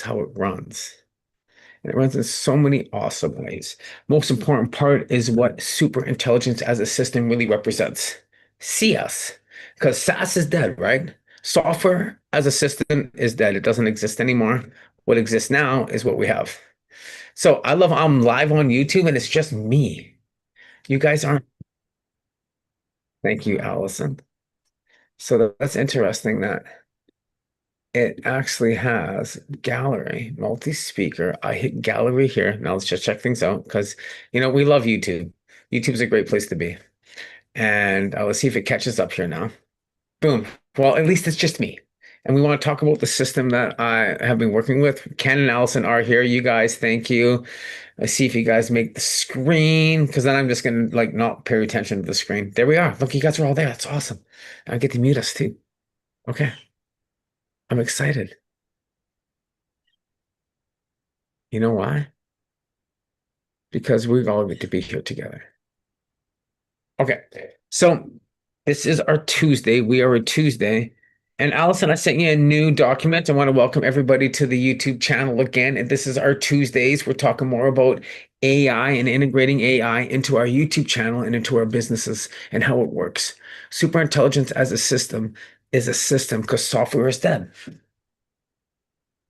how it runs. And it runs in so many awesome ways. Most important part is what super intelligence as a system really represents. CS. Because SaaS is dead, right? Software as a system is dead. It doesn't exist anymore. What exists now is what we have. So I'm live on YouTube and it's just me. You guys aren't. Thank you, Allison. So that's interesting that it actually has gallery, multi-speaker. I hit gallery here. Now let's just check things out because, we love YouTube. YouTube's a great place to be. And let's see if it catches up here now. Boom. Well, at least it's just me. And we want to talk about the system that I have been working with. Ken and Allison are here. You guys, thank you. Let's see if you guys make the screen because then I'm just going to like not pay attention to the screen. There we are. Look, you guys are all there. That's awesome. I get to mute us too. Okay. I'm excited. You know why? Because we all get to be here together. Okay. So this is our Tuesday. We are a Tuesday. And Allison, I sent you a new document. I want to welcome everybody to the YouTube channel again. And this is our Tuesdays. We're talking more about AI and integrating AI into our YouTube channel and into our businesses and how it works. Super intelligence as a system is a system because software is dead.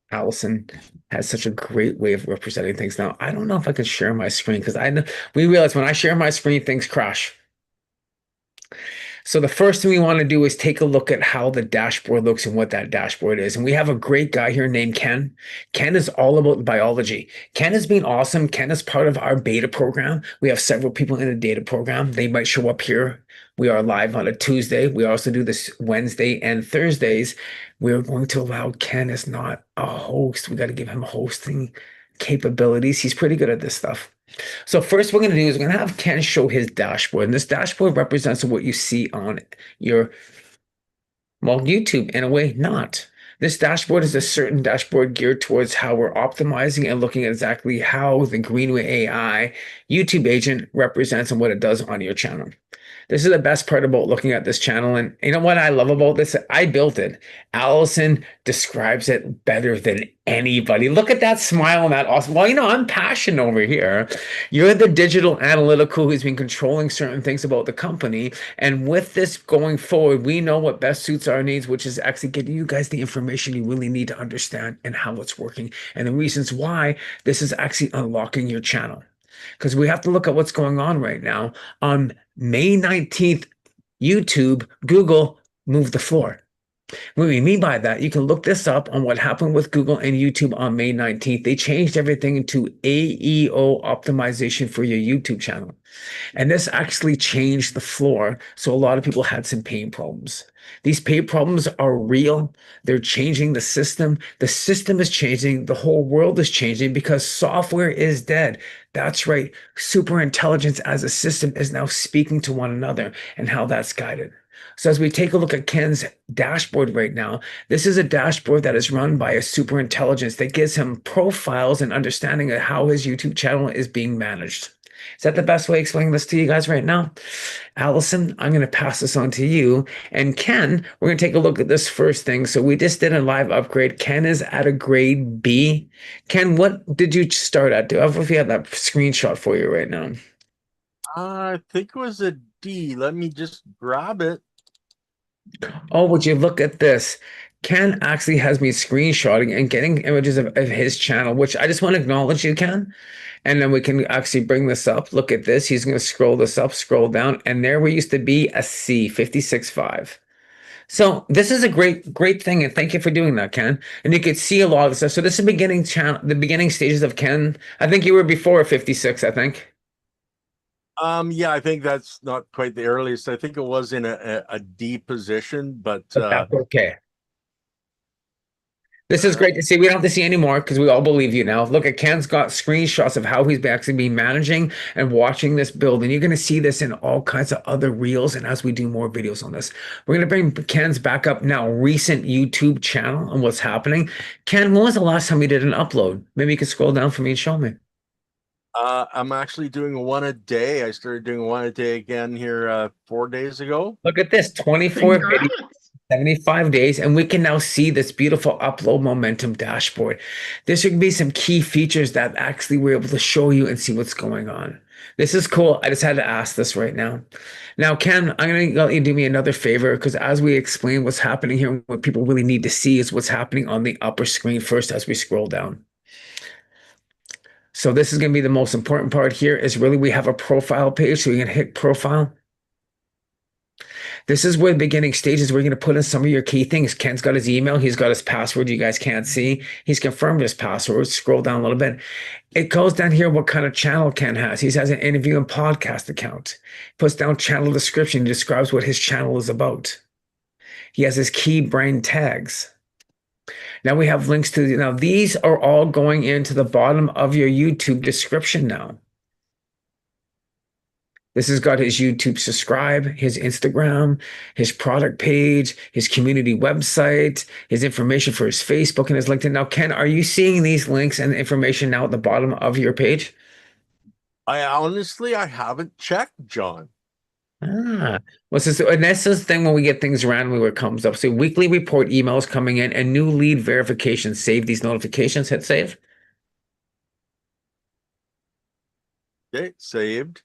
Allison has such a great way of representing things. Now, I don't know if I can share my screen because I know we realize when I share my screen, things crash. So the first thing we want to do is take a look at how the dashboard looks and what that dashboard is. And we have a great guy here named Ken. Ken is all about biology. Ken has been awesome. Ken is part of our beta program. We have several people in the data program. They might show up here. We are live on a Tuesday. We also do this Wednesday and Thursdays. We're going to allow Ken as not a host. We got to give him hosting capabilities. He's pretty good at this stuff. So first we're going to do is we're going to have Ken show his dashboard. And this dashboard represents what you see on your, well, YouTube in a way, not. This dashboard is a certain dashboard geared towards how we're optimizing and looking at exactly how the Greenway AI YouTube agent represents and what it does on your channel. This is the best part about looking at this channel. And you know what I love about this? I built it. Allison describes it better than anybody. Look at that smile and that awesome. Well, I'm passionate over here. You're the digital analytical who's been controlling certain things about the company. And with this going forward, we know what best suits our needs, which is actually getting you guys the information you really need to understand and how it's working and the reasons why this is actually unlocking your channel. Because we have to look at what's going on right now. On May 19th, YouTube, Google moved the floor. What we mean by that, you can look this up on what happened with Google and YouTube on May 19th. They changed everything into AEO optimization for your YouTube channel. And this actually changed the floor. So a lot of people had some pain problems. These pain problems are real. They're changing the system. The system is changing. The whole world is changing because software is dead. That's right. Super intelligence as a system is now speaking to one another and how that's guided. So as we take a look at Ken's dashboard right now, this is a dashboard that is run by a super intelligence that gives him profiles and understanding of how his YouTube channel is being managed. Is that the best way of explaining this to you guys right now? Allison, I'm going to pass this on to you. And Ken, we're going to take a look at this first thing. So we just did a live upgrade. Ken is at a grade B. Ken, what did you start at? Do I if you have that screenshot for you right now? I think it was a D. Let me just grab it. Oh, would you look at this? Ken actually has me screenshotting and getting images of his channel, which I just want to acknowledge you, Ken. And then we can actually bring this up. Look at this. He's going to scroll this up, scroll down, and there we used to be a C, 56.5. So this is a great thing, and thank you for doing that, Ken. And you could see a lot of stuff. So this is the beginning channel, the beginning stages of Ken. I think you were before 56, I think. Yeah, I think that's not quite the earliest. I think it was in a D position, but But that's okay. This is great to see. We don't have to see anymore because we all believe you now. Look at Ken's got screenshots of how he's actually been managing and watching this build. And you're going to see this in all kinds of other reels. And as we do more videos on this, we're going to bring Ken's back up now, recent YouTube channel and what's happening. Ken, when was the last time you did an upload? Maybe you could scroll down for me and show me. I'm actually doing one a day. I started doing one a day again here 4 days ago. Look at this, 24 videos. 75 days, and we can now see this beautiful upload momentum dashboard. There's going to be some key features that actually we're able to show you and see what's going on. This is cool. I just had to ask this right now. Now, Ken, I'm going to let you do me another favor because as we explain what's happening here, what people really need to see is what's happening on the upper screen first as we scroll down. So this is going to be the most important part here is really we have a profile page. So you can hit profile. This is where the beginning stages where you're going to put in some of your key things. Ken's got his email. He's got his password. You guys can't see. He's confirmed his password. Scroll down a little bit. It goes down here what kind of channel Ken has. He has an interview and podcast account. Puts down channel description. He describes what his channel is about. He has his key brand tags. Now we have links to, now these are all going into the bottom of your YouTube description now. This has got his YouTube subscribe, his Instagram, his product page, his community website, his information for his Facebook and his LinkedIn. Now, Ken, are you seeing these links and information now at the bottom of your page? I haven't checked, John. Ah, well, and that's the thing when we get things randomly where it comes up. So weekly report emails coming in and new lead verification. Save these notifications, hit save. Okay, saved.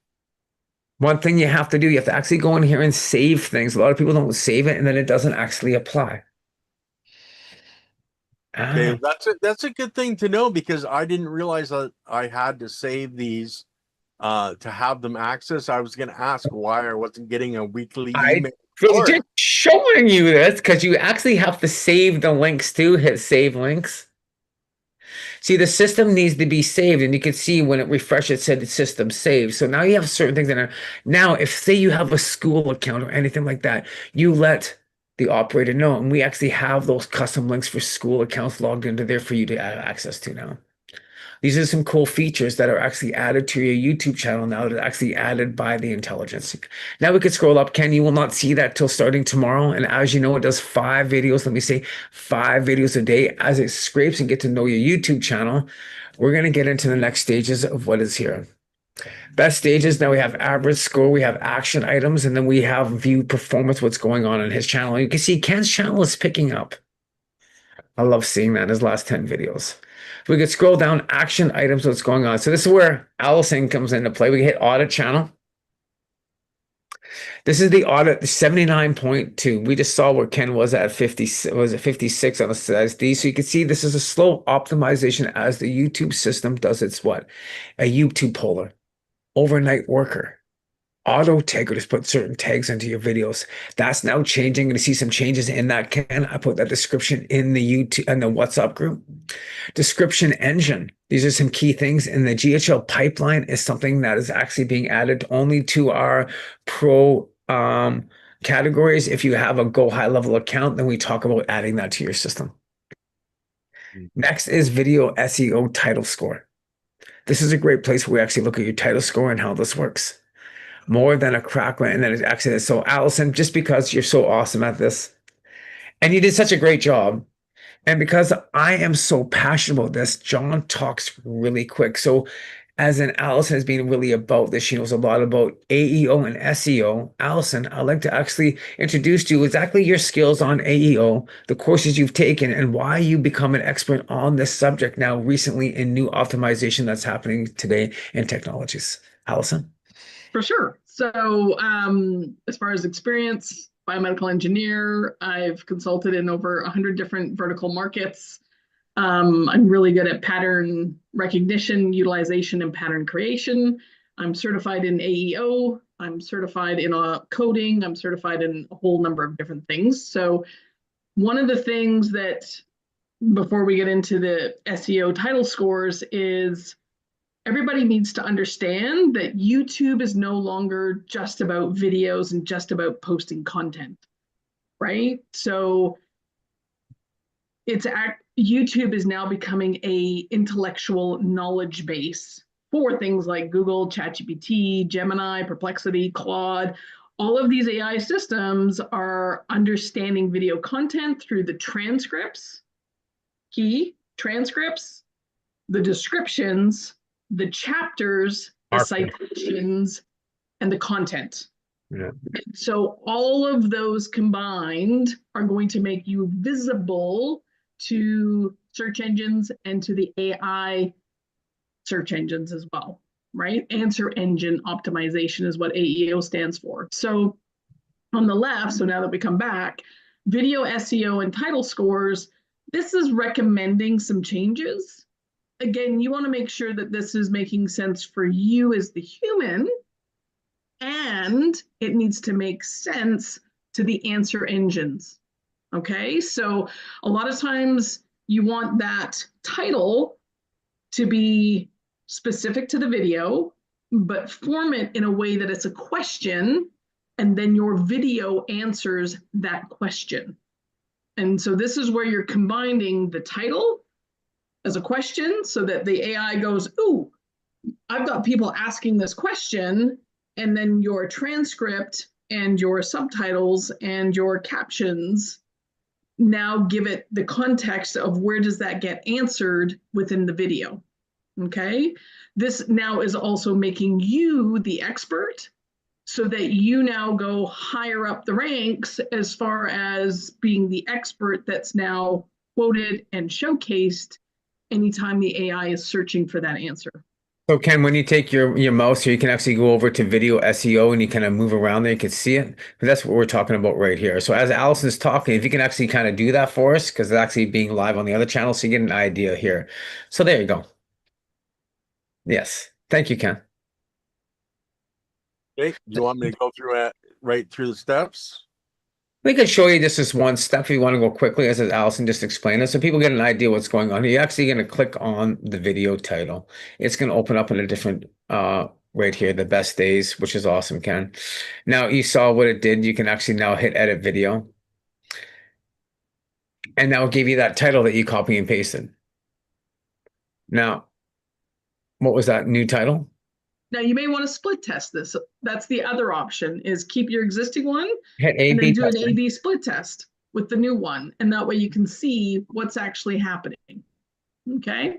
One thing you have to do, you have to actually go in here and save things. A lot of people don't save it and then it doesn't actually apply. Ah, Okay, that's a good thing to know because I didn't realize that I had to save these to have them access. I was going to ask why I wasn't getting a weekly I email was for it. just showing you this because you actually have to save the links too. Hit save links. See, the system needs to be saved, and you can see when it refreshed, it said the system saved. So now you have certain things in there. Now, if say you have a school account or anything like that, you let the operator know, and we actually have those custom links for school accounts logged into there for you to have access to now. These are some cool features that are actually added to your YouTube channel now that are actually added by the intelligence. Now we could scroll up. Ken, you will not see that till starting tomorrow. And as you know, it does 5 videos. Let me say 5 videos a day as it scrapes and get to know your YouTube channel. We're going to get into the next stages of what is here. Best stages. Now we have average score, we have action items, and then we have view performance, what's going on in his channel. You can see Ken's channel is picking up. I love seeing that in his last 10 videos. We could scroll down action items, what's going on. So this is where Allison comes into play. We hit audit channel. This is the audit 79.2. We just saw where Ken was at 50, was at 56 on the SIaaS. So you can see this is a slow optimization as the YouTube system does its what? A YouTube poller, overnight worker. Auto tagger to put certain tags into your videos. That's now changing. Going to see some changes in that. Ken, I put that description in the YouTube and the WhatsApp group. Description engine. These are some key things. And the GHL pipeline is something that is actually being added only to our pro categories. If you have a Go High Level account, then we talk about adding that to your system. Next is video SEO title score. This is a great place where we actually look at your title score and how this works. More than a crack and then it's actually so Allison, just because you're so awesome at this and you did such a great job, and because I am so passionate about this, John talks really quick. So as in Allison has been really about this, she knows a lot about AEO and SEO. Allison, I'd like to actually introduce to you exactly your skills on AEO, the courses you've taken, and why you become an expert on this subject now recently in new optimization that's happening today in technologies. Allison? For sure. So, as far as experience, biomedical engineer, I've consulted in over 100 different vertical markets. I'm really good at pattern recognition, utilization, and pattern creation. I'm certified in AEO. I'm certified in coding. I'm certified in a whole number of different things. So, one of the things that, before we get into the SEO title scores, is everybody needs to understand that YouTube is no longer just about videos and just about posting content, right? So YouTube is now becoming a intellectual knowledge base for things like Google, ChatGPT, Gemini, Perplexity, Claude. All of these AI systems are understanding video content through the transcripts, key transcripts, the descriptions, the chapters, the citations, and the content. Yeah. So all of those combined are going to make you visible to search engines and to the AI search engines as well, right? Answer engine optimization is what AEO stands for. So on the left, so now that we come back, video SEO and title scores, this is recommending some changes. Again, you want to make sure that this is making sense for you as the human, and it needs to make sense to the answer engines. Okay, so a lot of times you want that title to be specific to the video, but form it in a way that it's a question, and then your video answers that question. And so this is where you're combining the title as a question so that the AI goes, ooh, I've got people asking this question, and then your transcript and your subtitles and your captions now give it the context of where does that get answered within the video. Okay, this now is also making you the expert so that you now go higher up the ranks as far as being the expert that's now quoted and showcased anytime the AI is searching for that answer. So Ken, when you take your mouse here, you can actually go over to video SEO and you kind of move around there. You can see it. But that's what we're talking about right here. So as Allison's talking, if you can actually kind of do that for us, because it's actually being live on the other channel, so you get an idea here. So there you go. Yes. Thank you, Ken. Okay, you want me to go through it right through the steps? We could show you just this one step if you want to go quickly, as Allison just explained it, so people get an idea what's going on. You're actually going to click on the video title. It's going to open up in a different right here, the best days, which is awesome, Ken. Now you saw what it did. You can actually now hit edit video. And now give you that title that you copy and pasted. Now, what was that new title? Now you may want to split test this. That's the other option, is keep your existing one Hit and then A/B do an testing. A/B split test with the new one. And that way you can see what's actually happening. Okay.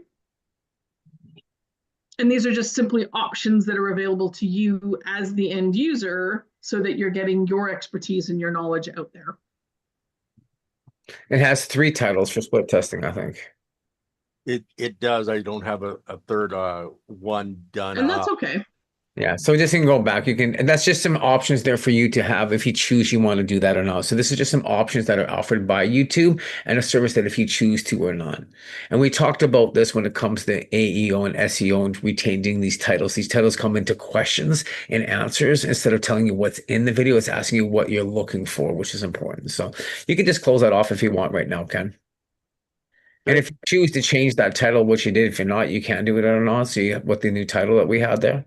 And these are just simply options that are available to you as the end user so that you're getting your expertise and your knowledge out there. It has 3 titles for split testing, I think. It does. I don't have a third one done And that's up. okay. Yeah, so just can go back. You can, and that's just some options there for you to have if you choose you want to do that or not. So this is just some options that are offered by YouTube and a service that if you choose to or not. And we talked about this when it comes to AEO and SEO and retaining these titles. These titles come into questions and answers instead of telling you what's in the video. It's asking you what you're looking for, which is important. So you can just close that off if you want right now, Ken. And if you choose to change that title, which you did, if you're not, you can do it or not. See what the new title that we had there.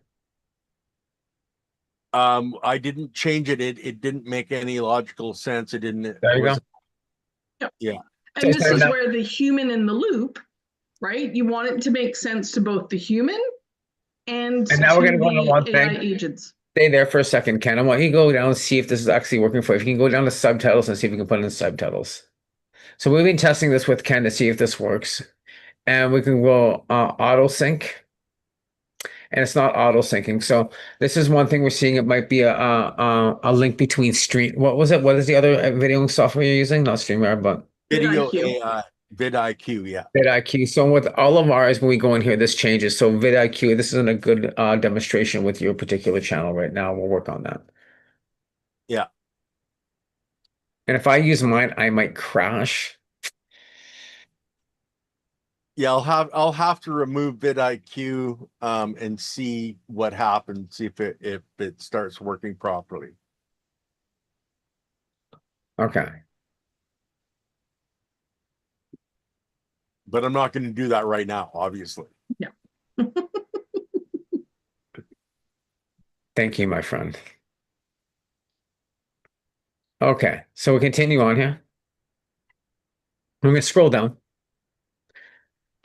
I didn't change it. It didn't make any logical sense. It didn't. There It you go. was. Yeah. And this is now, where the human in the loop, right? You want it to make sense to both the human and now we're to going to go into the one AI thing. agents. Stay there for a second, Ken. I want you to go down and see if this is actually working for you. If you can go down to subtitles and see if you can put in subtitles. So we've been testing this with Ken to see if this works. And we can go auto sync. And it's not auto syncing. So this is one thing we're seeing. It might be a link between stream. What was it? What is the other videoing software you're using? Not StreamYard, but Video vidIQ. AI, vidIQ. Yeah. vidIQ. So with all of ours, when we go in here, this changes. So vidIQ, this isn't a good demonstration with your particular channel right now. We'll work on that. Yeah. And if I use mine, I might crash. Yeah. I'll have to remove vidIQ and see what happens. See if it starts working properly. Okay. But I'm not going to do that right now, obviously. Yeah. Thank you, my friend. Okay, so we continue on here. I'm going to scroll down.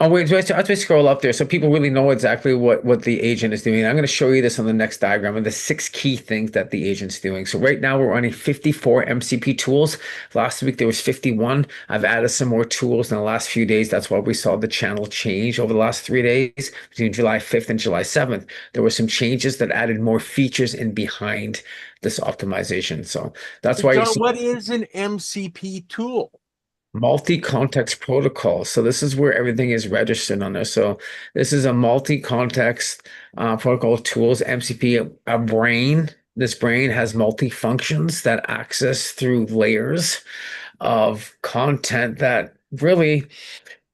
Oh wait, as we scroll up there, so people really know exactly what the agent is doing. I'm going to show you this on the next diagram of the 6 key things that the agent's doing. So right now we're running 54 MCP tools. Last week there was 51. I've added some more tools in the last few days. That's why we saw the channel change over the last 3 days between July 5th and July 7th. There were some changes that added more features in behind this optimization. So that's why you John, see what is an MCP tool? multi-context protocol. So this is where everything is registered on there. So this is a multi-context protocol tools, MCP, a brain. This brain has multi-functions that access through layers of content that really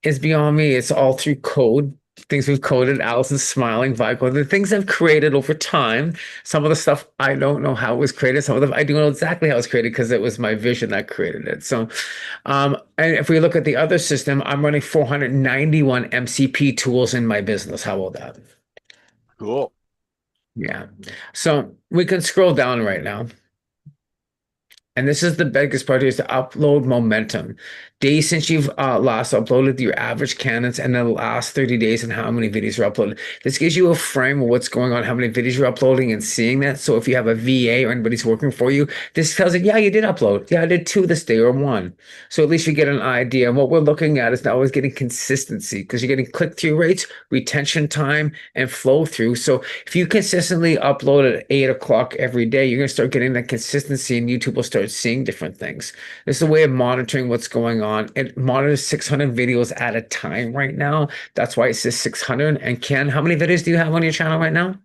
is beyond me. It's all through code. Things we've coded. Allison's smiling, Vico. The things I've created over time. Some of the stuff I don't know how it was created. Some of them I do know exactly how it was created because it was my vision that created it. So, and if we look at the other system, I'm running 491 MCP tools in my business. How about that? Cool. Yeah. So we can scroll down right now. And this is the biggest part here is to upload momentum. Days since you've last uploaded your average candidates and the last 30 days and how many videos are uploaded. This gives you a frame of what's going on, how many videos you're uploading and seeing that. So if you have a VA or anybody's working for you, this tells you, yeah, you did upload. Yeah, I did 2 this day or 1. So at least you get an idea. And what we're looking at is now always getting consistency because you're getting click-through rates, retention time, and flow through. So if you consistently upload at 8 o'clock every day, you're going to start getting that consistency and YouTube will start seeing different things. This is a way of monitoring what's going on. It monitors 600 videos at a time right now. That's why it says 600. And Ken, how many videos do you have on your channel right now?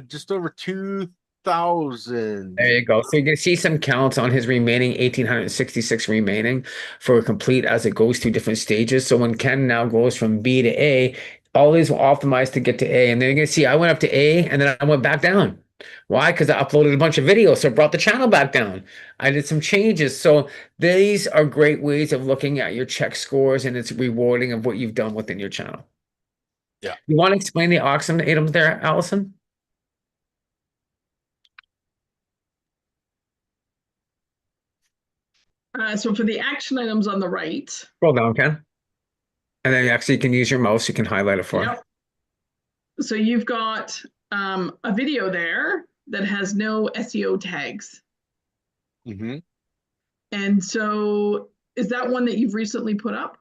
Just over 2,000. There you go. So you're going to see some counts on his remaining 1,866 remaining for complete as it goes through different stages. So when Ken now goes from B to A, all these will optimize to get to A. And then you're going to see I went up to A and then I went back down. Why? Because I uploaded a bunch of videos, so it brought the channel back down. I did some changes. So these are great ways of looking at your check scores and it's rewarding of what you've done within your channel. Yeah. You want to explain the auction items there, Allison? So for the action items on the right, Scroll down, Ken. And then you actually can use your mouse. You can highlight it for. yep. So you've got a video there that has no SEO tags. Mm-hmm. And so is that one that you've recently put up?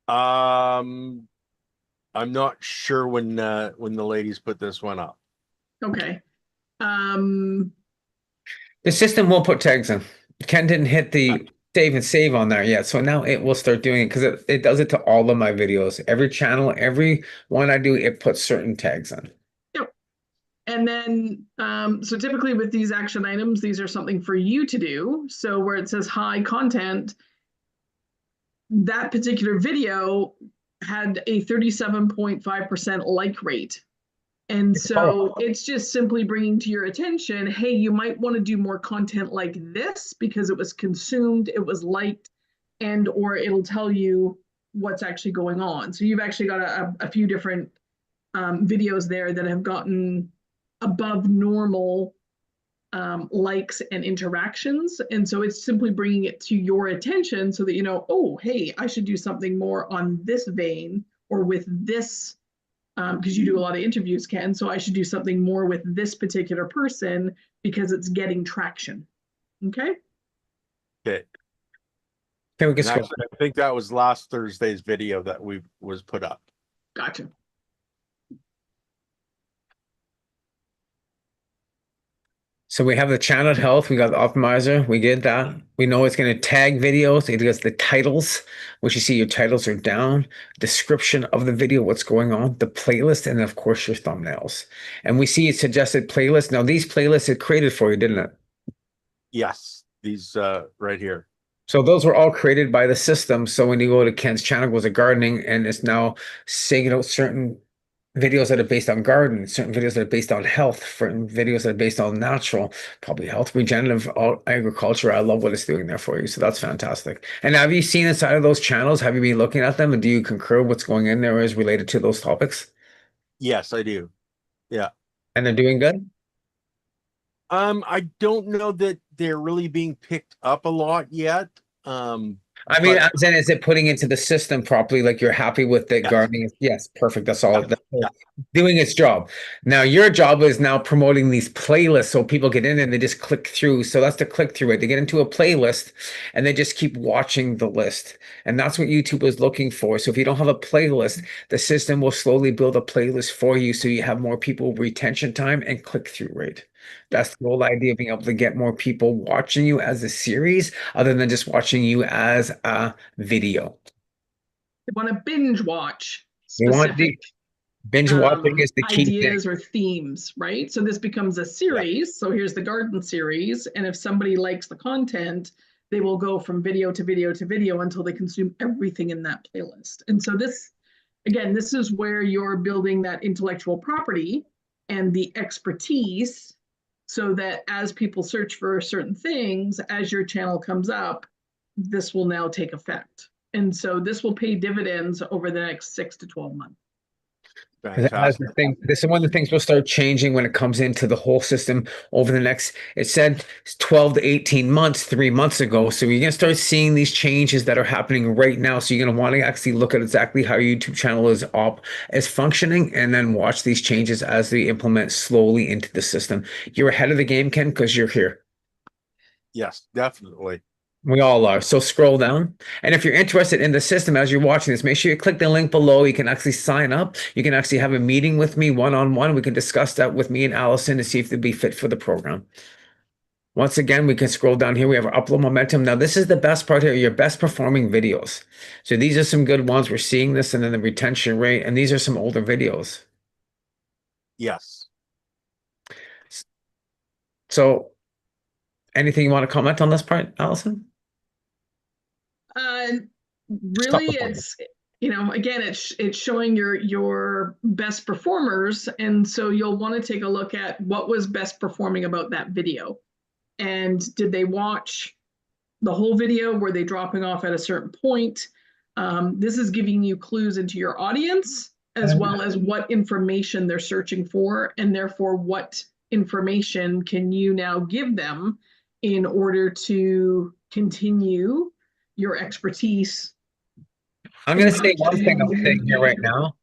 I'm not sure when the ladies put this one up. Okay. Um, The system will put tags in. Ken didn't hit the save on there yet. So now it will start doing it because it does it to all of my videos. Every channel, every one I do, it puts certain tags in. yep. And then, so typically with these action items, these are something for you to do. So where it says high content, that particular video had a 37.5% like rate. And so it's just simply bringing to your attention, hey, you might want to do more content like this because it was consumed, it was liked, and or it'll tell you what's actually going on. So you've actually got a few different videos there that have gotten above normal likes and interactions. And so it's simply bringing it to your attention so that you know, oh, hey, I should do something more on this vein or with this because you do a lot of interviews, Ken. So I should do something more with this particular person because it's getting traction. Okay. Okay. Can we get Actually, I think that was last Thursday's video that was put up. Gotcha. So we have the channel health, we got the optimizer, we did that. We know it's going to tag videos. It does the titles, which you see your titles are down, description of the video, what's going on, the playlist, and of course your thumbnails. And we see it suggested playlists. Now these playlists it created for you, didn't it? Yes, these right here. So those were all created by the system. So when you go to Ken's channel, goes to gardening, and it's now saying out certain videos that are based on garden, certain videos that are based on health, certain videos that are based on natural, probably health, regenerative agriculture. I love what it's doing there for you. So that's fantastic. And have you seen inside of those channels? Have you been looking at them? And do you concur what's going in there is related to those topics? Yes, I do. Yeah. And they're doing good? I don't know that they're really being picked up a lot yet. I mean, But I'm saying, is it putting into the system properly? Like you're happy with it, yes, gardening? Yes, perfect. That's all. yeah, That's yeah, all. Doing its job. Now, your job is now promoting these playlists so people get in and they just click through. So that's the click through it. They get into a playlist and they just keep watching the list. And that's what YouTube is looking for. So if you don't have a playlist, the system will slowly build a playlist for you so you have more people retention time and click through rate. Yeah. That's the whole idea of being able to get more people watching you as a series other than just watching you as a video. They want to binge watch You want specific the binge watching is the key thing. ideas or themes, right? So this becomes a yeah, series. So here's the garden series. And if somebody likes the content, they will go from video to video to video until they consume everything in that playlist. And so this, again, this is where you're building that intellectual property and the expertise so that as people search for certain things, as your channel comes up, this will now take effect. And so this will pay dividends over the next 6 to 12 months. As the fantastic. thing, this is one of the things will start changing when it comes into the whole system over the next, it said 12 to 18 months, 3 months ago. So you're going to start seeing these changes that are happening right now. So you're going to want to actually look at exactly how your YouTube channel is functioning and then watch these changes as they implement slowly into the system. You're ahead of the game, Ken, because you're here. Yes, definitely. We all are. So scroll down. And if you're interested in the system as you're watching this, make sure you click the link below. You can actually sign up. You can actually have a meeting with me one-on-one. We can discuss that with me and Allison to see if they'd be fit for the program. Once again, we can scroll down here. We have our upload momentum. Now, this is the best part here, your best performing videos. So these are some good ones. We're seeing this and then the retention rate. And these are some older videos. Yes. So anything you want to comment on this part, Allison? Uh, Stop really, recording. it's again, it's showing your best performers, and so you'll want to take a look at what was best performing about that video, and did they watch the whole video? Were they dropping off at a certain point? This is giving you clues into your audience as well as what information they're searching for, and therefore what information can you now give them in order to continue your expertise. I'm going to say one thing I'm saying here right now.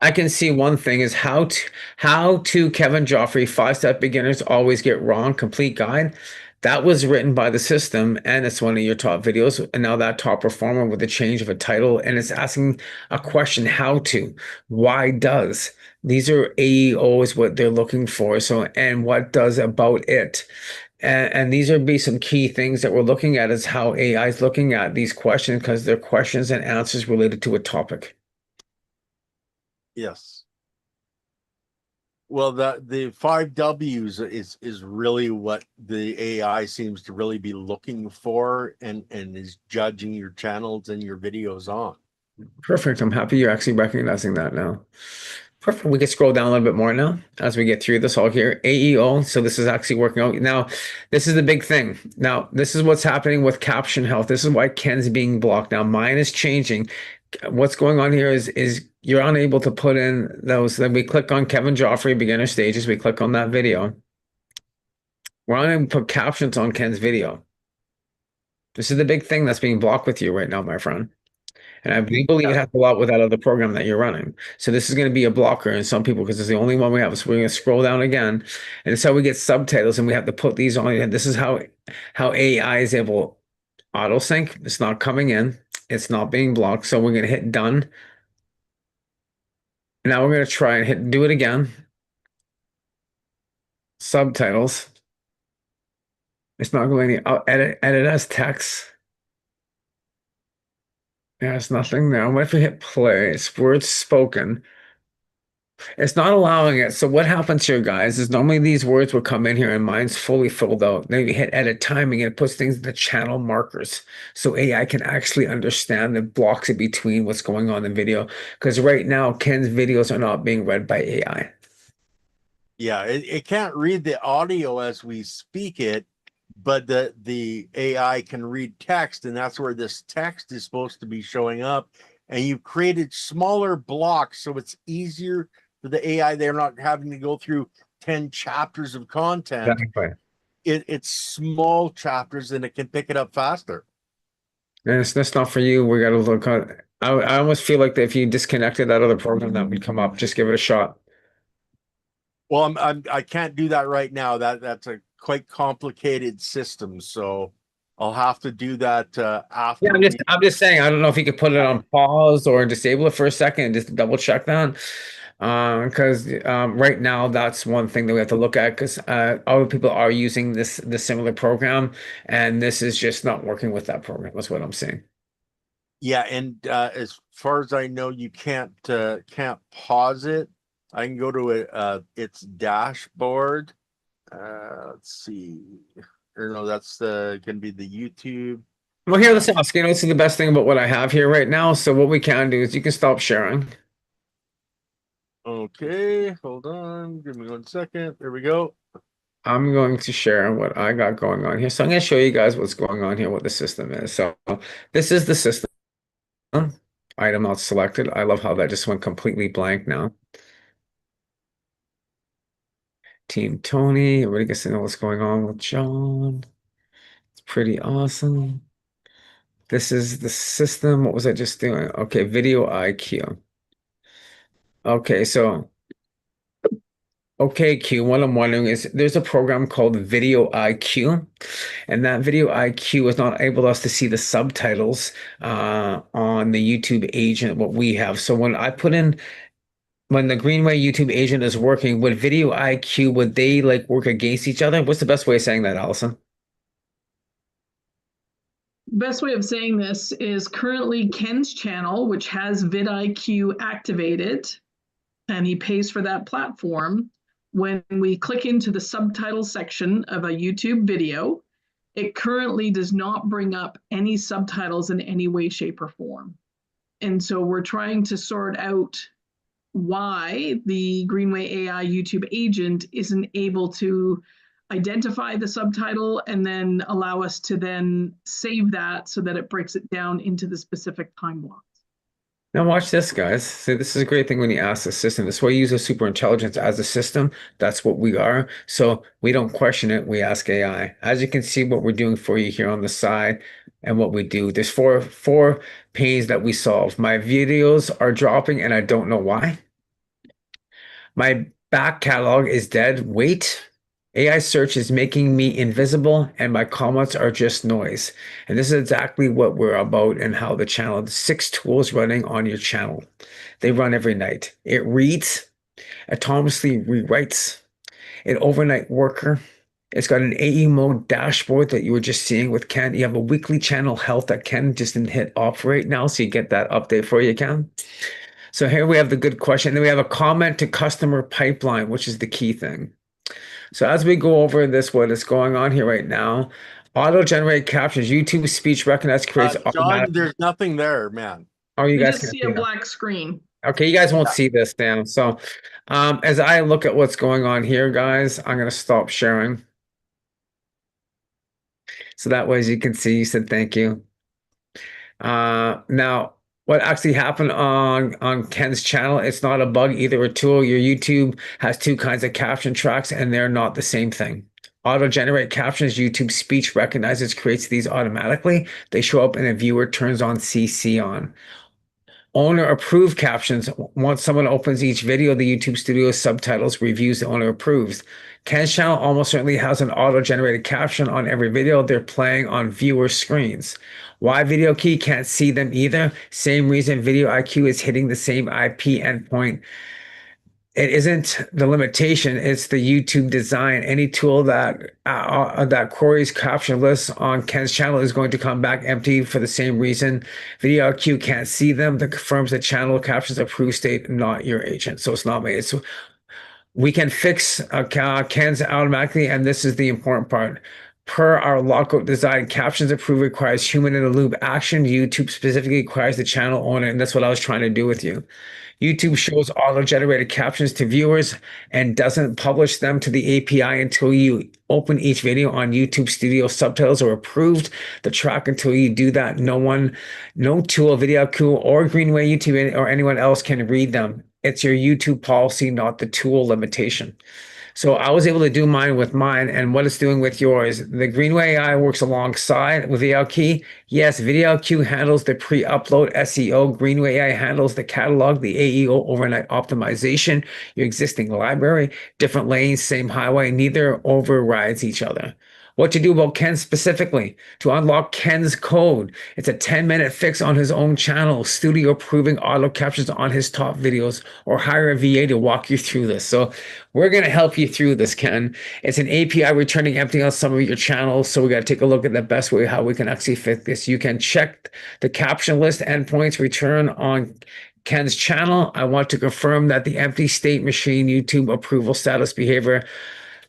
I can see one thing is how to Kevin Joffrey 5-step beginners always get wrong complete guide. That was written by the system and it's one of your top videos. And now that top performer with the change of a title and it's asking a question, how to, why does. These are AEOs, what they're looking for. So, and what does about it. And these would be some key things that we're looking at is how AI is looking at these questions because they're questions and answers related to a topic. Yes. Well, the 5 Ws is really what the AI seems to really be looking for and is judging your channels and your videos on. Perfect. I'm happy you're actually recognizing that now. Perfect. We can scroll down a little bit more now as we get through this all here. AEO. So this is actually working out. Now, this is the big thing. Now, this is what's happening with caption health. This is why Ken's being blocked. Now, mine is changing. What's going on here is you're unable to put in those. Then we click on Kevin Joffrey beginner stages. We click on that video. We're unable to put captions on Ken's video. This is the big thing that's being blocked with you right now, my friend. And I believe it Yeah. has a lot with that other program that you're running. So this is going to be a blocker in some people because it's the only one we have. So we're going to scroll down again. And it's how we get subtitles and we have to put these on. And this is how AI is able auto sync. It's not coming in. It's not being blocked. So we're going to hit done. Now we're going to try and do it again. Subtitles. It's not going to edit as text. There's nothing there. What if we hit play? It's words spoken. It's not allowing it. So what happens here, guys, is normally these words would come in here and mine's fully filled out. Then you hit edit timing and it puts things in the channel markers. So AI can actually understand the blocks in between what's going on in video. Because right now, Ken's videos are not being read by AI. Yeah, it can't read the audio as we speak it, but the AI can read text, and that's where this text is supposed to be showing up. And you've created smaller blocks, so it's easier for the AI. They're not having to go through 10 chapters of content. Exactly. It's small chapters, and it can pick it up faster. And it's that's not for you. We got to look on. I almost feel like that if you disconnected that other program, that would come up. Just give it a shot. Well, I can't do that right now. That's a quite complicated system, so I'll have to do that Yeah, after we. I'm just saying. I don't know if you could put it on pause or disable it for a second and just double check that. Because right now that's one thing that we have to look at because other people are using this similar program, and this is just not working with that program. That's what I'm saying. Yeah, and as far as I know, you can't pause it. I can go to its dashboard. Let's see. Or no, that's the gonna be the YouTube. Well, here, Uh, let's ask. This is the best thing about what I have here right now. So what we can do is you can stop sharing. okay, hold on. Give me 1 second. There we go. I'm going to share what I got going on here. So I'm going to show you guys what's going on here, what the system is. So this is the system. Item not selected. I love how that just went completely blank now. Team Tony. Everybody gets to know what's going on with John. It's pretty awesome. This is the system. What was I just doing? Okay, video IQ. Okay, so okay, Q. What I'm wondering is there's a program called Video IQ, and that Video IQ is not able us to see the subtitles on the YouTube agent, what we have. So when the Greenway YouTube agent is working, would Video IQ, would they like work against each other? What's the best way of saying that, Allison? Best way of saying this is currently Ken's channel, which has vidIQ activated, and he pays for that platform. When we click into the subtitle section of a YouTube video, it currently does not bring up any subtitles in any way, shape, or form. And so we're trying to sort out why the Greenway AI YouTube agent isn't able to identify the subtitle and then allow us to then save that so that it breaks it down into the specific time blocks. Now watch this, guys. See, this is a great thing when you ask the system. This way you use a super intelligence as a system. That's what we are. So we don't question it. We ask AI. As you can see what we're doing for you here on the side and what we do. There's four pains that we solve. My videos are dropping and I don't know why. My back catalog is dead. Wait. AI search is making me invisible and my comments are just noise. And this is exactly what we're about and how the channel, the 6 tools running on your channel. They run every night. It reads, autonomously rewrites, an overnight worker. It's got an AE mode dashboard that you were just seeing with Ken. You have a weekly channel health that Ken just didn't hit operate now. So you get that update for you, Ken. So here we have the good question. Then we have a comment to customer pipeline, which is the key thing. So as we go over this, what is going on here right now, auto-generate captions, YouTube speech recognize creates John, automatic. there's nothing there, man. Oh, you We guys just can't see see a that. black screen. Okay, you guys won't see this, Dan. So as I look at what's going on here, guys, I'm going to stop sharing. So that way, as you can see, you said thank you. Now, what actually happened on Ken's channel, it's not a bug, either a tool. Your YouTube has two kinds of caption tracks, and they're not the same thing. Auto-generate captions, YouTube speech recognizes, creates these automatically. They show up and a viewer turns on CC on. Owner approved captions. Once someone opens each video, the YouTube Studio subtitles reviews the owner approves. Ken's channel almost certainly has an auto-generated caption on every video they're playing on viewer screens. Why Video Key can't see them either? Same reason Video IQ is hitting the same IP endpoint. It isn't the limitation, it's the YouTube design. Any tool that queries caption lists on Ken's channel is going to come back empty for the same reason. Video IQ can't see them. That confirms the channel captions approved state, not your agent. So it's not me. We can fix Ken's automatically, and this is the important part. Per our lockout design, captions approved requires human in the loop action. YouTube specifically requires the channel owner, and that's what I was trying to do with you. YouTube shows auto-generated captions to viewers and doesn't publish them to the API until you open each video on YouTube Studio. Subtitles are approved. The track until you do that, no tool, VideoQ or Greenway YouTube or anyone else can read them. It's your YouTube policy, not the tool limitation. So I was able to do mine with mine, and what it's doing with yours. The Greenway AI works alongside with VLQ. Yes, VLQ handles the pre-upload SEO. Greenway AI handles the catalog, the AEO overnight optimization, your existing library, different lanes, same highway. Neither overrides each other. What to do about Ken specifically? To unlock Ken's code. It's a 10-minute fix on his own channel, studio proving auto captions on his top videos, or hire a VA to walk you through this. So we're going to help you through this, Ken. It's an API returning empty on some of your channels. So we got to take a look at the best way how we can actually fix this. You can check the caption list endpoints return on Ken's channel. I want to confirm that the empty state machine YouTube approval status behavior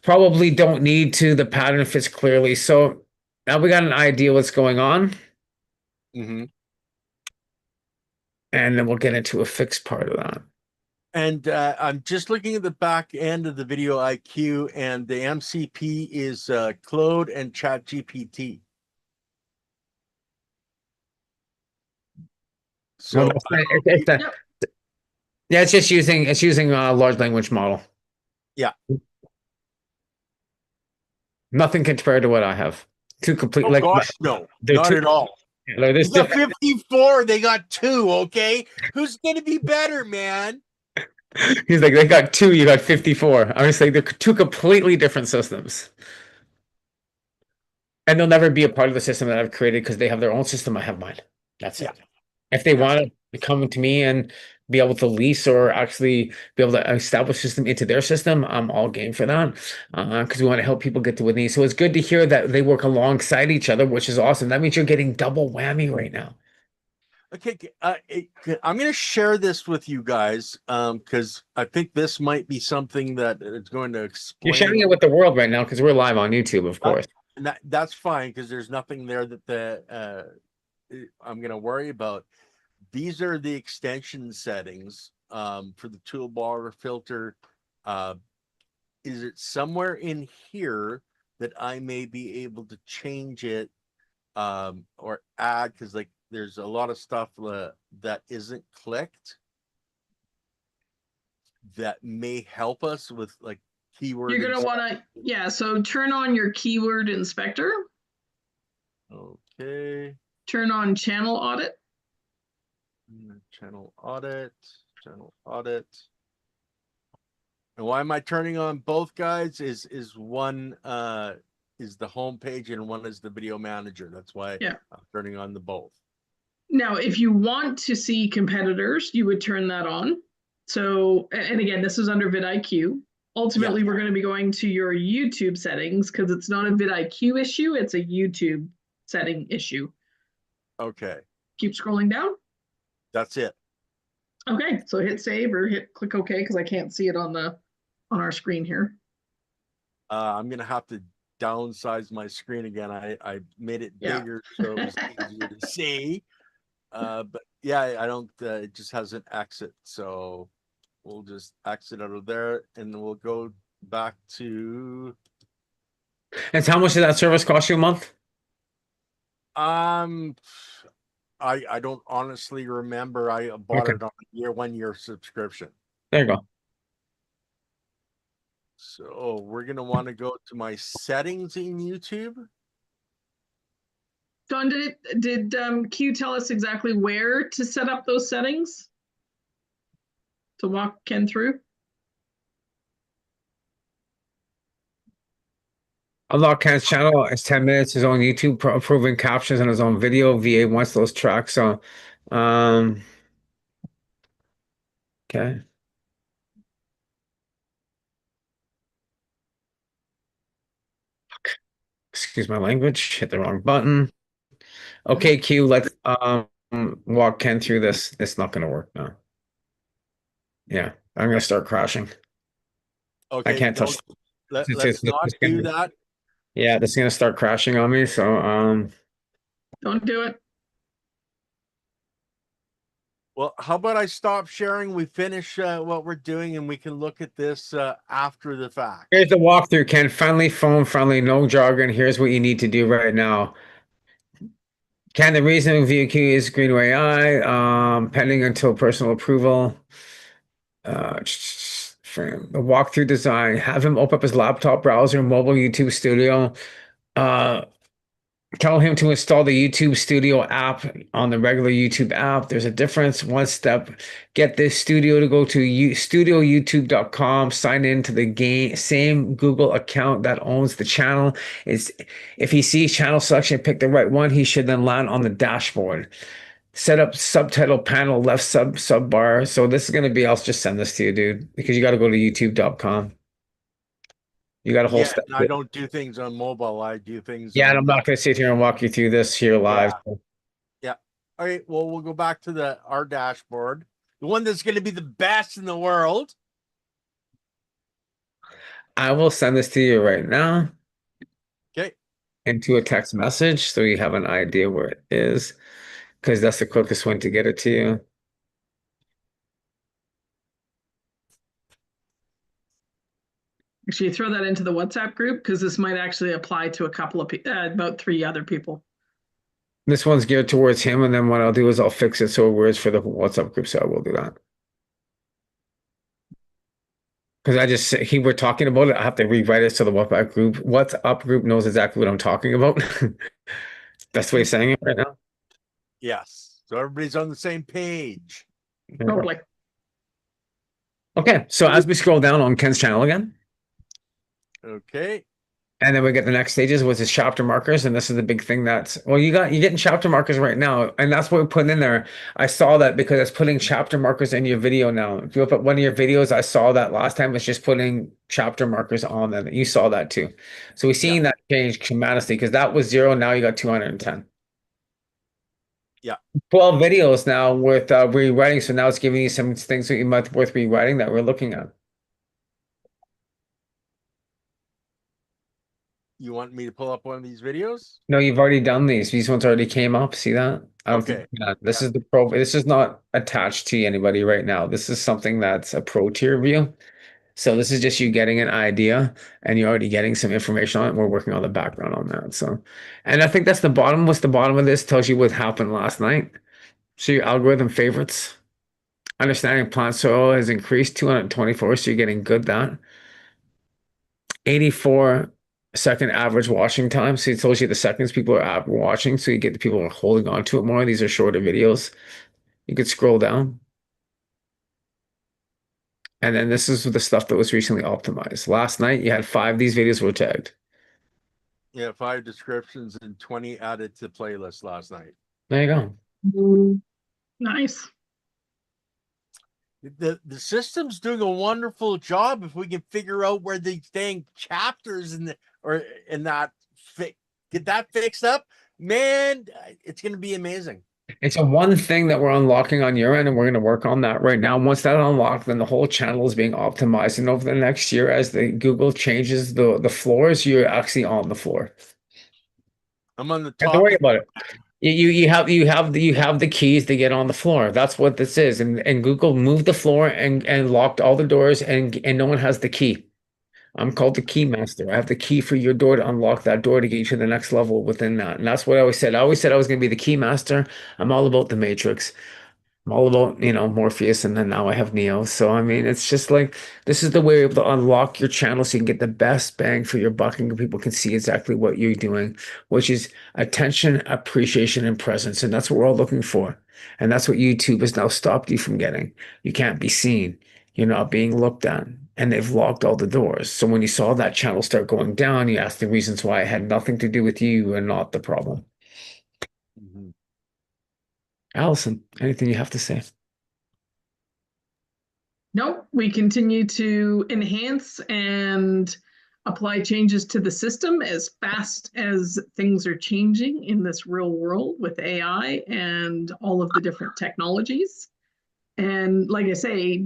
probably don't need to. The pattern fits clearly. So now we got an idea what's going on, Mm-hmm. and then we'll get into a fixed part of that. And I'm just looking at the back end of the video IQ, and the MCP is Claude and ChatGPT. Well, So Yep. yeah, it's using a large language model. yeah. Nothing compared to what I have. Two complete Oh like gosh, no, they're not two. at all. Like, You there's got different. 54, they got 2, okay? Who's gonna be better, man? He's like they got two, you got 54. I was like they're two completely different systems, and they'll never be a part of the system that I've created because they have their own system. I have mine. That's Yeah. it. If they Yeah. want to come to me and be able to lease or actually be able to establish system into their system, I'm all game for that because we want to help people get to what they need. So it's good to hear that they work alongside each other, which is awesome. That means you're getting double whammy right now. Okay, I'm going to share this with you guys because I think this might be something that is going to You're sharing explain. it with the world right now because we're live on YouTube, of course. And that's fine because there's nothing there that I'm going to worry about. These are the extension settings for the toolbar filter. Is it somewhere in here that I may be able to change it or add? Because like there's a lot of stuff that isn't clicked that may help us with like keyword. You're gonna want to, yeah. So turn on your keyword inspector. Okay. Turn on channel audit. Channel audit. Channel audit. And why am I turning on both, guys? Is one is the home page and one is the video manager. That's why Yeah. I'm turning on the both. Now, if you want to see competitors, you would turn that on. So, and again, this is under vidIQ. Ultimately, we're going to be going to your YouTube settings because it's not a vidIQ issue, it's a YouTube setting issue. Okay. Keep scrolling down. That's it. Okay, so hit save or click OK because I can't see it on our screen here. I'm gonna have to downsize my screen again. I made it bigger so it was easier to see. But yeah, I don't. It just has an exit, so we'll just exit out of there, and we'll go back to. And how much does that service cost you a month? I don't honestly remember. I bought it on a 1 year subscription. There you go. So we're gonna want to go to my settings in YouTube. Don, did Q tell us exactly where to set up those settings? To walk Ken through? Unlock Ken's channel. It's 10 minutes. His own YouTube approving captions on his own video. VA wants those tracks. So, okay. Excuse my language. Hit the wrong button. Okay, Q. Let's walk Ken through this. It's not going to work now. Yeah, I'm going to start crashing. Okay, I can't touch. Let's not do that. Yeah, this is going to start crashing on me. So, don't do it. Well, how about I stop sharing? We finish what we're doing, and we can look at this after the fact. Here's the walkthrough, Ken. Friendly, phone friendly, no jargon. Here's what you need to do right now. Ken, the reason VQ is Greenway AI, pending until personal approval. frame, the walkthrough design, have him open up his laptop browser, mobile YouTube studio. Uh, Tell him to install the YouTube Studio app on the regular YouTube app. There's a difference. One step, get this studio to go to studioyoutube.com, sign in to the same Google account that owns the channel. Is if he sees channel selection, pick the right one, he should then land on the dashboard. Set up subtitle panel, left sub bar. So this is gonna be, I'll just send this to you, dude, because you got to go to youtube.com. You got a whole Yeah, step. and I don't do things on mobile. I do things Yeah, and I'm on not going to sit here and walk you through this here live. yeah. Yeah. All right. Well, we'll go back to our dashboard, the one that's going to be the best in the world. I will send this to you right now Okay. into a text message so you have an idea where it is, because that's the quickest one to get it to you. Actually, throw that into the WhatsApp group because this might actually apply to a couple of about 3 other people. This one's geared towards him, and then what I'll do is I'll fix it so it works for the WhatsApp group. So I will do that. Because we're talking about it. I have to rewrite it so the WhatsApp group, knows exactly what I'm talking about. Best way of saying it right now. Yes. So everybody's on the same page. Totally. Okay, so as we scroll down on Ken's channel again, Okay. and then we get the next stages, which is chapter markers, and this is the big thing you're getting chapter markers right now, and that's what we put in there. I saw that because it's putting chapter markers in your video now. If you look at one of your videos, I saw that last time it's just putting chapter markers on them. You saw that too. So we're seeing that change tremendously because that was 0, now you got 210. Yeah. 12 videos now with rewriting, so now it's giving you some things that you might worth rewriting that we're looking at. You want me to pull up one of these videos? No, you've already done these. These ones already came up. See that? Okay. This is the pro. This is not attached to anybody right now. This is something that's a pro tier view. So this is just you getting an idea and you're already getting some information on it. We're working on the background on that. So, and I think that's the bottom. What's the bottom of this tells you what happened last night. So your algorithm favorites. Understanding plant soil has increased 224. So you're getting good that. 84-second average watching time. So it tells you the seconds people are watching. So you get the people who are holding on to it more. These are shorter videos. You could scroll down. And then this is the stuff that was recently optimized. Last night, you had 5. These videos were tagged. Yeah, 5 descriptions and 20 added to playlist last night. There you go. Nice. The system's doing a wonderful job if we can figure out where these dang chapters get that fixed up, man, it's going to be amazing. It's a one thing that we're unlocking on your end, and we're going to work on that right now. Once that's unlocked, then the whole channel is being optimized. And over the next year, as the Google changes the floors, you're actually on the floor. I'm on the top. Don't worry about it. You have the keys to get on the floor. That's what this is. And Google moved the floor and locked all the doors, and no one has the key. I'm called the key master. I have the key for your door to unlock that door to get you to the next level within that. And that's what I always said. I always said I was going to be the key master. I'm all about the Matrix. I'm all about, Morpheus, and then now I have Neo. So, I mean, it's just like, this is the way you're able to unlock your channel so you can get the best bang for your buck and people can see exactly what you're doing, which is attention, appreciation, and presence. And that's what we're all looking for. And that's what YouTube has now stopped you from getting. You can't be seen. You're not being looked at. And they've locked all the doors. So when you saw that channel start going down, you asked the reasons why it had nothing to do with you and not the problem. Mm-hmm. Allison, anything you have to say? No, we continue to enhance and apply changes to the system as fast as things are changing in this real world with AI and all of the different technologies. And like I say,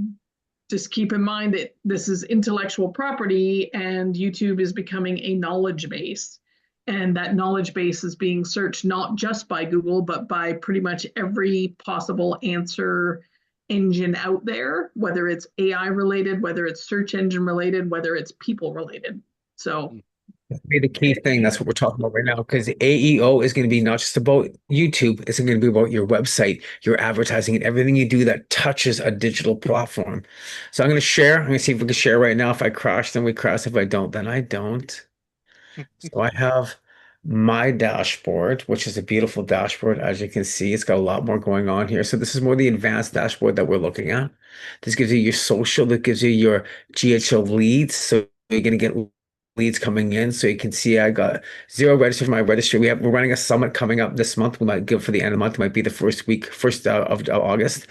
just keep in mind that this is intellectual property and YouTube is becoming a knowledge base. And that knowledge base is being searched not just by Google, but by pretty much every possible answer engine out there, whether it's AI related, whether it's search engine related, whether it's people related. So Be the key thing. That's what we're talking about right now. Because AEO is going to be not just about YouTube, it's going to be about your website, your advertising, and everything you do that touches a digital platform. So I'm going to share. I'm going to see if we can share right now. If I crash, then we crash. If I don't, then I don't. So I have my dashboard, which is a beautiful dashboard. As you can see, it's got a lot more going on here. So this is more the advanced dashboard that we're looking at. This gives you your social, that gives you your GHL leads. So you're going to get leads coming in. So you can see I got zero registered for my registry. We're running a summit coming up this month. We might give for the end of the month. It might be the first week, first of August.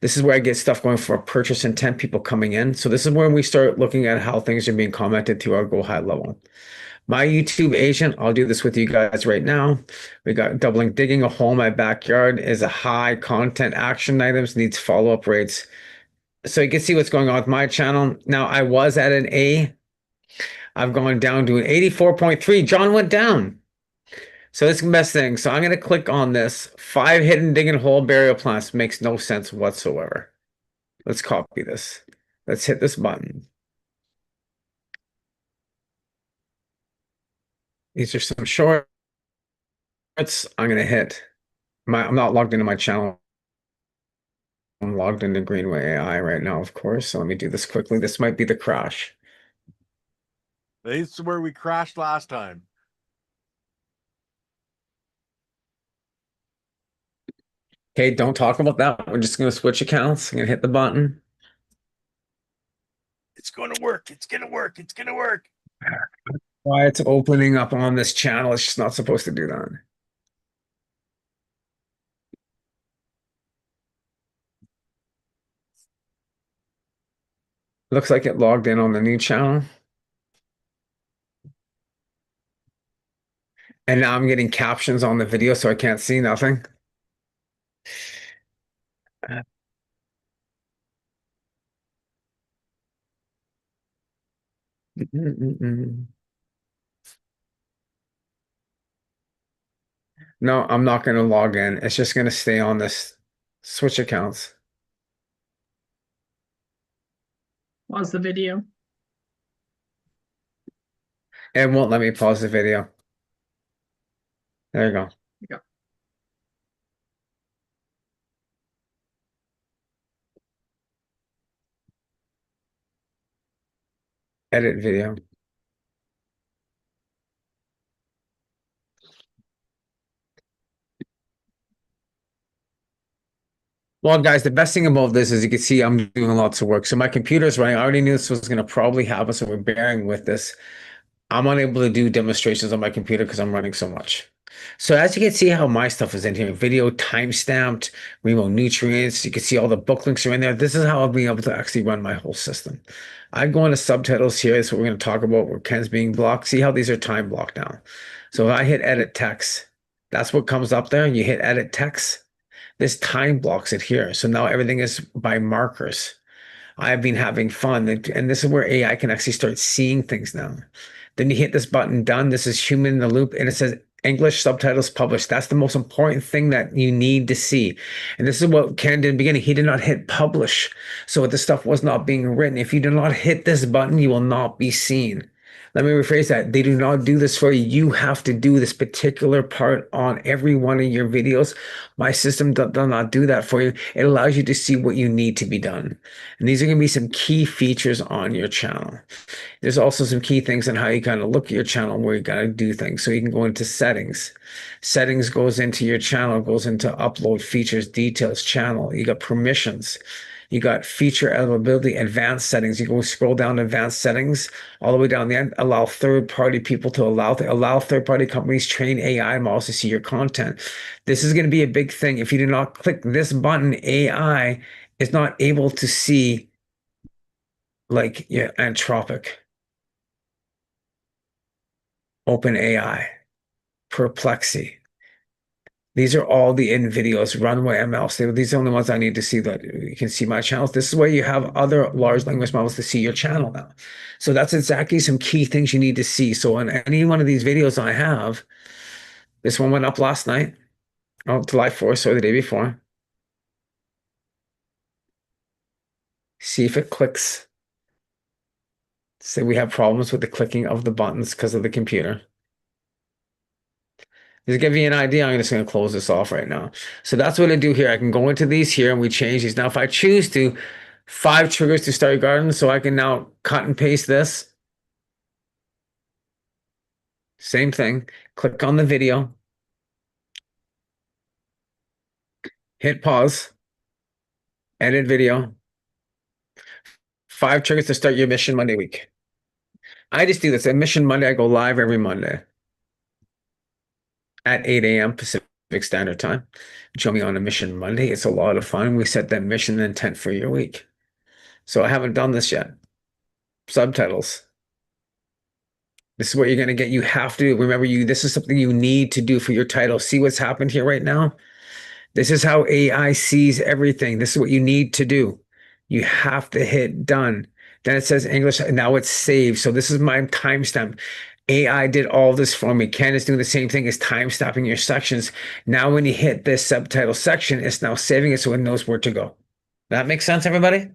This is where I get stuff going for purchase intent, people coming in. So this is where we start looking at how things are being commented to our go high level. My YouTube agent, I'll do this with you guys right now. We got doubling, digging a hole in my backyard is a high content action items, needs follow-up rates. So you can see what's going on with my channel. Now I was at an A. I've gone down to an 84.3. John went down. So this is the best thing. So I'm going to click on this. 5 hidden digging hole burial plants makes no sense whatsoever. Let's copy this. Let's hit this button. These are some shorts. I'm going to hit I'm not logged into my channel. I'm logged into Greenway AI right now, of course. So let me do this quickly. This might be the crash. This is where we crashed last time. Okay, don't talk about that. We're just going to switch accounts. I'm going to hit the button. It's going to work. It's going to work. It's going to work. Why it's opening up on this channel. It's just not supposed to do that. Looks like it logged in on the new channel. And now I'm getting captions on the video, so I can't see nothing. No, I'm not going to log in. It's just going to stay on this switch accounts. Pause the video. It won't let me pause the video. There you go. Yeah. Edit video. Well, guys, the best thing about this is you can see I'm doing lots of work. So my computer's running. I already knew this was going to probably happen, so we're bearing with this. I'm unable to do demonstrations on my computer because I'm running so much. So as you can see how my stuff is in here, video time-stamped, remote nutrients, you can see all the book links are in there. This is how I'll be able to actually run my whole system. I go into subtitles here. That's what we're going to talk about where Ken's being blocked. See how these are time blocked now. So if I hit edit text, that's what comes up there. You hit edit text. This time blocks it here. So now everything is by markers. I've been having fun. And this is where AI can actually start seeing things now. Then you hit this button, done. This is human in the loop, and it says English subtitles published. That's the most important thing that you need to see. And this is what Ken did in the beginning. He did not hit publish. So this stuff was not being written. If you do not hit this button, you will not be seen. Let me rephrase that. They do not do this for you. You have to do this particular part on every one of your videos. My system does not do that for you. It allows you to see what you need to be done. And these are going to be some key features on your channel. There's also some key things on how you kind of look at your channel where you got to do things. So you can go into settings. Settings goes into your channel, goes into upload features, details, channel. You got permissions. You got feature availability, advanced settings. You go scroll down to advanced settings all the way down the end. Allow third-party people to allow third-party companies train AI models to see your content. This is going to be a big thing. If you do not click this button, AI is not able to see like Anthropic, OpenAI, Perplexity. These are all the in videos, Runway ML. So these are the only ones I need to see that you can see my channels. This is where you have other large language models to see your channel now. So that's exactly some key things you need to see. So on any one of these videos I have, this one went up last night, July 4th, so the day before. See if it clicks. Say we have problems with the clicking of the buttons because of the computer. Just to give you an idea, I'm just going to close this off right now. So that's what I do here. I can go into these here and we change these. Now, if I choose to, 5 triggers to start your garden. So I can now cut and paste this. Same thing. Click on the video. Hit pause. Edit video. 5 triggers to start your Mission Monday week. I just do this. At Mission Monday, I go live every Monday at 8 a.m. Pacific Standard Time. Join me on a Mission Monday. It's a lot of fun. We set that mission and intent for your week. So I haven't done this yet. Subtitles. This is what you're going to get. You have to remember this is something you need to do for your title. See what's happened here right now? This is how AI sees everything. This is what you need to do. You have to hit done. Then it says English, and now it's saved. So this is my timestamp. AI did all this for me. Ken is doing the same thing as time stamping your sections. Now, when you hit this subtitle section, it's now saving it so it knows where to go. That makes sense, everybody?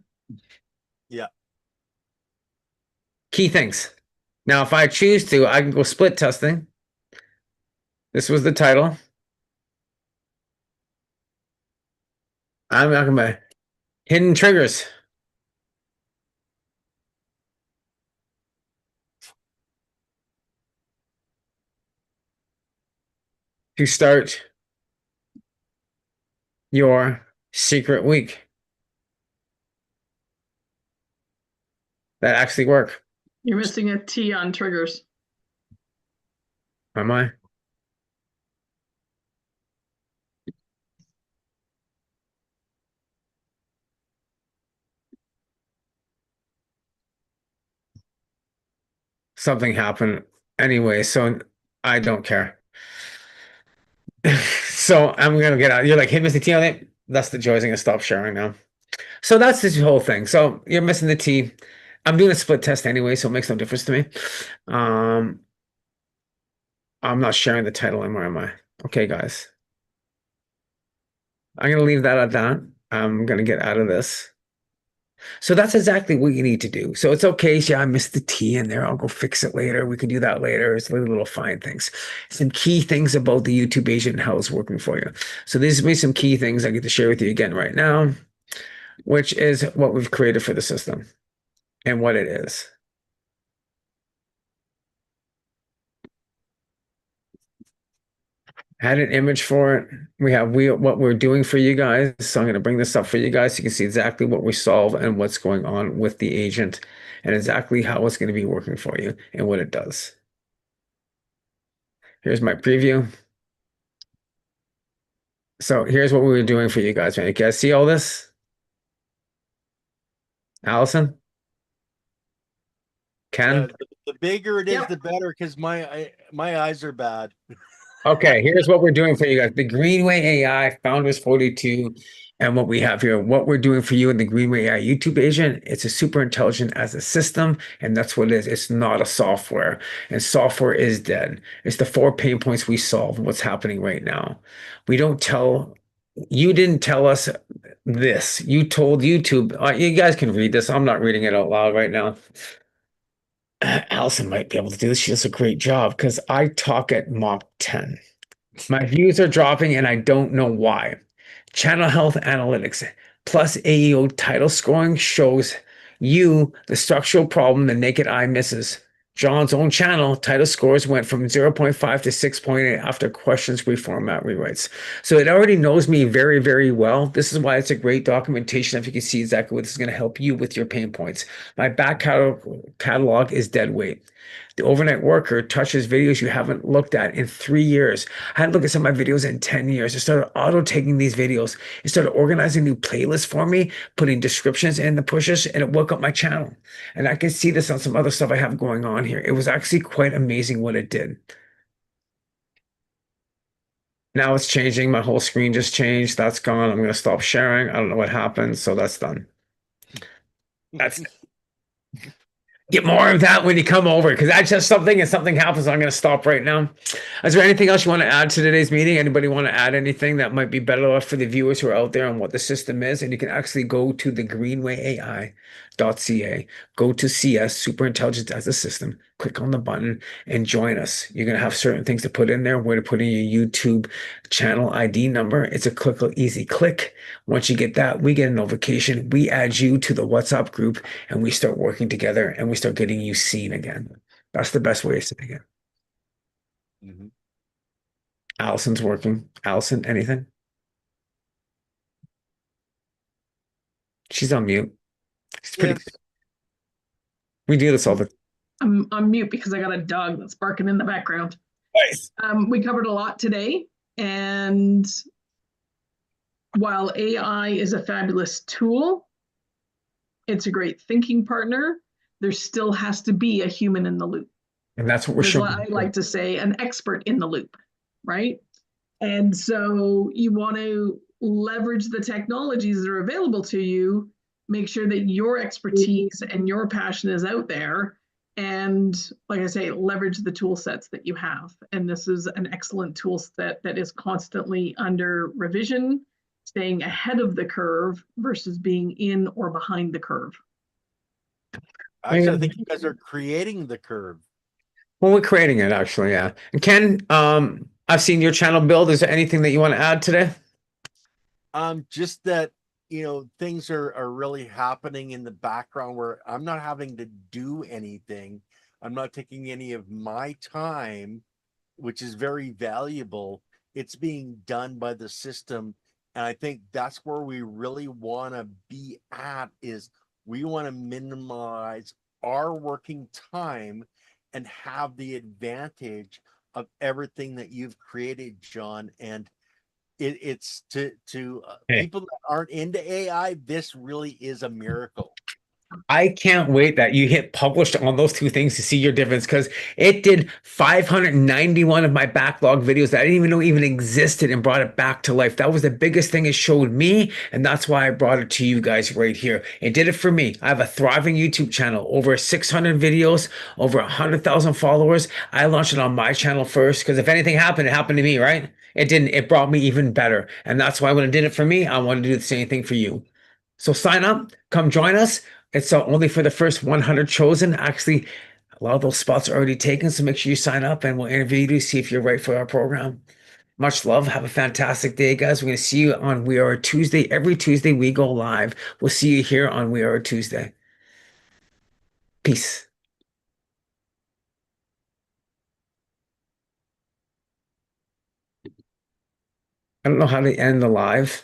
Yeah. Key things. Now, if I choose to, I can go split testing. This was the title. I'm not going to hidden triggers. To start your secret week. That actually work. You're missing a T on triggers. Am I? Something happened anyway, so I don't care. So I'm gonna get out. You're like, hey, Mr. T on it. That's the joys. I'm gonna stop sharing now. So that's this whole thing. So you're missing the T. I'm doing a split test anyway, so it makes no difference to me. I'm not sharing the title anymore, am I? Okay, guys. I'm gonna leave that at that. I'm gonna get out of this. So that's exactly what you need to do. So it's okay. Yeah, I missed the T in there. I'll go fix it later. We can do that later. It's little fine things. Some key things about the YouTube agent and how it's working for you. So these are some key things I get to share with you again right now, which is what we've created for the system and what it is. Had an image for it. We have what we're doing for you guys. So I'm going to bring this up for you guys so you can see exactly what we solve and what's going on with the agent and exactly how it's going to be working for you and what it does. Here's my preview. So here's what we were doing for you guys. Man. You guys see all this? Allison? Ken? The bigger it is, Yep. the better, because my eyes are bad. Okay, here's what we're doing for you guys. The Greenway AI Founders 42 and what we have here. What we're doing for you in the Greenway AI YouTube agent, it's a super intelligent as a system, and that's what it is. It's not a software, and software is dead. It's the 4 pain points we solve, what's happening right now. We don't tell, you didn't tell us this. You told YouTube, you guys can read this. I'm not reading it out loud right now. Allison might be able to do this. She does a great job because I talk at Mach 10. My views are dropping and I don't know why. Channel health analytics plus AEO title scoring shows you the structural problem the naked eye misses. John's own channel title scores went from 0.5 to 6.8 after questions reformat rewrites. So it already knows me very, very well. This is why it's a great documentation. If you can see exactly what this is going to help you with your pain points. My back catalog is dead weight. The overnight worker touches videos you haven't looked at in 3 years. I hadn't looked at some of my videos in 10 years. I started auto-taking these videos. It started organizing new playlists for me, putting descriptions in the pushes, and it woke up my channel. And I can see this on some other stuff I have going on here. It was actually quite amazing what it did. Now it's changing. My whole screen just changed. That's gone. I'm going to stop sharing. I don't know what happened, so that's done. That's Get more of that when you come over, because that's just something, and something happens. I'm going to stop right now. Is there anything else you want to add to today's meeting? Anybody want to add anything that might be better for the viewers who are out there on what the system is? And you can actually go to the Greenway AI entrepreneurship.ca. Go to CS, Super Intelligence as a System, click on the button and join us. You're going to have certain things to put in there, where to put in your YouTube channel ID number. It's a easy click. Once you get that, we get a notification. We add you to the WhatsApp group and we start working together and we start getting you seen again. That's the best way to begin. Mhm. Allison's working. Allison, anything? She's on mute. It's pretty good. Yes. We do this all the I'm on mute because I got a dog that's barking in the background. Nice. We covered a lot today, and while AI is a fabulous tool, it's a great thinking partner, there still has to be a human in the loop. And that's what we're There's, showing. I like to say, an expert in the loop, right? And so you want to leverage the technologies that are available to you, make sure that your expertise and your passion is out there. And like I say, leverage the tool sets that you have. And this is an excellent tool set that is constantly under revision, staying ahead of the curve versus being in or behind the curve. Actually, I think you guys are creating the curve. Well, we're creating it actually, yeah. And Ken, I've seen your channel build. Is there anything that you want to add today? Just that, things are really happening in the background where I'm not having to do anything. I'm not taking any of my time, which is very valuable. It's being done by the system. And I think that's where we really want to be at, is we want to minimize our working time and have the advantage of everything that you've created, John. And it's to Hey. people that aren't into AI, this really is a miracle. I can't wait that you hit published on those two things to see your difference, because it did 591 of my backlog videos that I didn't even know even existed and brought it back to life. That was the biggest thing it showed me, and that's why I brought it to you guys right here. It did it for me. I have a thriving YouTube channel, over 600 videos, over 100,000 followers. I launched it on my channel first because if anything happened, it happened to me, right? It didn't. It brought me even better, and that's why when it did it for me, I wanted to do the same thing for you. So sign up, come join us. It's only for the first 100 chosen. Actually, a lot of those spots are already taken, so make sure you sign up and we'll interview you to see if you're right for our program. Much love. Have a fantastic day, guys. We're going to see you on We Are Tuesday. Every Tuesday we go live. We'll see you here on We Are Tuesday. Peace. I don't know how to end the live.